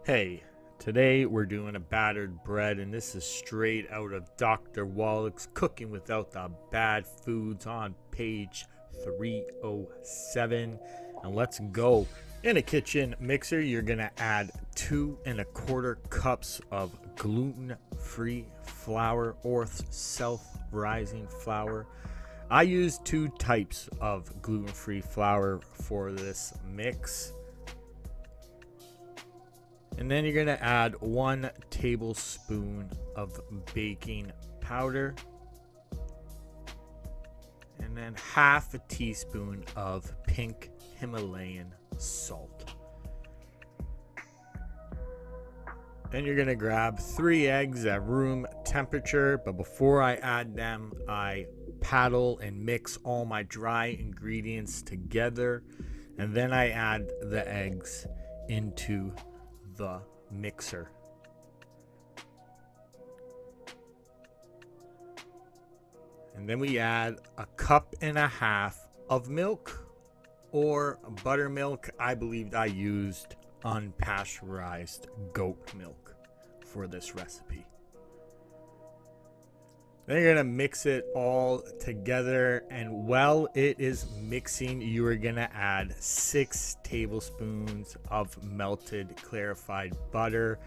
Hey, today we're doing a battered bread, and this is straight out of Dr. Wallach's Cooking Without the Bad Foods on page 307. And let's go. In a kitchen mixer, you're going to add 2¼ cups of gluten-free flour or self-rising flour. I use two types of gluten-free flour for this mix. And then you're going to add 1 tablespoon of baking powder. And then half a teaspoon of pink Himalayan salt. Then you're going to grab 3 eggs at room temperature. But before I add them, I paddle and mix all my dry ingredients together. And then I add the eggs into the mixer. And then we add 1.5 cups of milk or buttermilk. I believed I used unpasteurized goat milk for this recipe. Then you're going to mix it all together, and while it is mixing, you are going to add 6 tablespoons of melted clarified butter.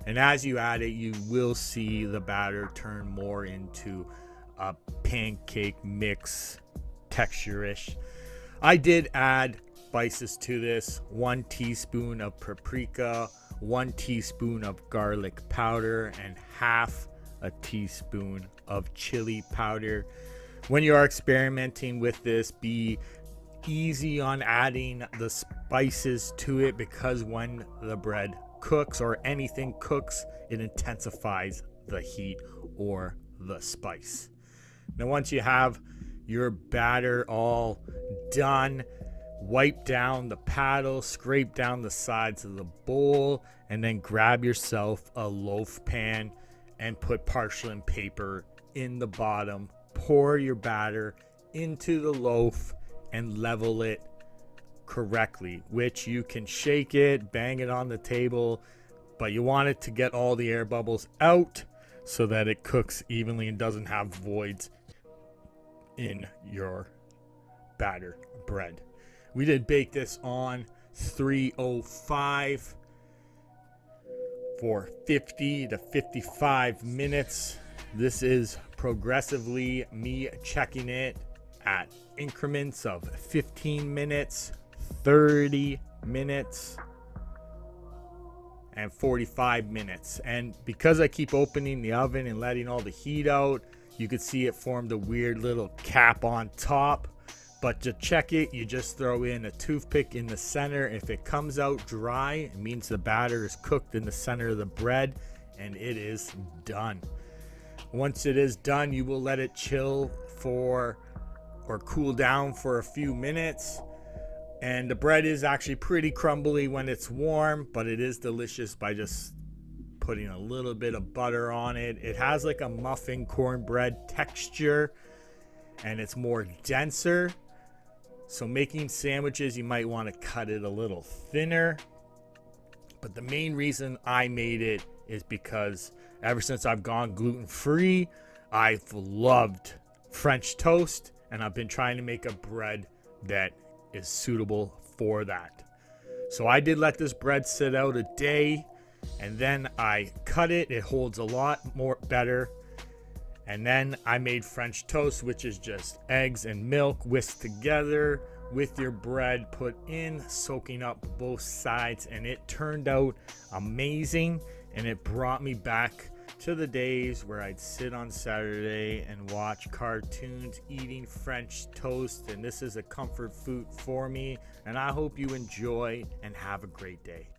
And as you add it, you will see the batter turn more into a pancake mix texture-ish. I did add spices to this: 1 teaspoon of paprika, 1 teaspoon of garlic powder, and half a teaspoon of chili powder. When you are experimenting with this, be easy on adding the spices to it, because when the bread cooks or anything cooks, it intensifies the heat or the spice. Now, once you have your batter all done, wipe down the paddle, scrape down the sides of the bowl, and then grab yourself a loaf pan and put parchment paper in the bottom. Pour your batter into the loaf and level it correctly, which you can shake it, bang it on the table, but you want it to get all the air bubbles out so that it cooks evenly and doesn't have voids in your batter bread. We did bake this on 305 for 50 to 55 minutes. This is progressively me checking it at increments of 15 minutes, 30 minutes, and 45 minutes. And because I keep opening the oven and letting all the heat out, you can see it formed a weird little cap on top. But to check it, you just throw in a toothpick in the center. If it comes out dry, it means the batter is cooked in the center of the bread, and it is done. Once it is done, you will let it chill for or cool down for a few minutes. And the bread is actually pretty crumbly when it's warm, but it is delicious by just putting a little bit of butter on it. It has like a muffin cornbread texture, and it's more denser. So making sandwiches, you might want to cut it a little thinner. But the main reason I made it is because ever since I've gone gluten-free, I've loved French toast, and I've been trying to make a bread that is suitable for that. So I did let this bread sit out a day, and then I cut it. It holds a lot more better. And then I made French toast, which is just eggs and milk whisked together with your bread put in, soaking up both sides. And it turned out amazing. And it brought me back to the days where I'd sit on Saturday and watch cartoons eating French toast. And this is a comfort food for me. And I hope you enjoy and have a great day.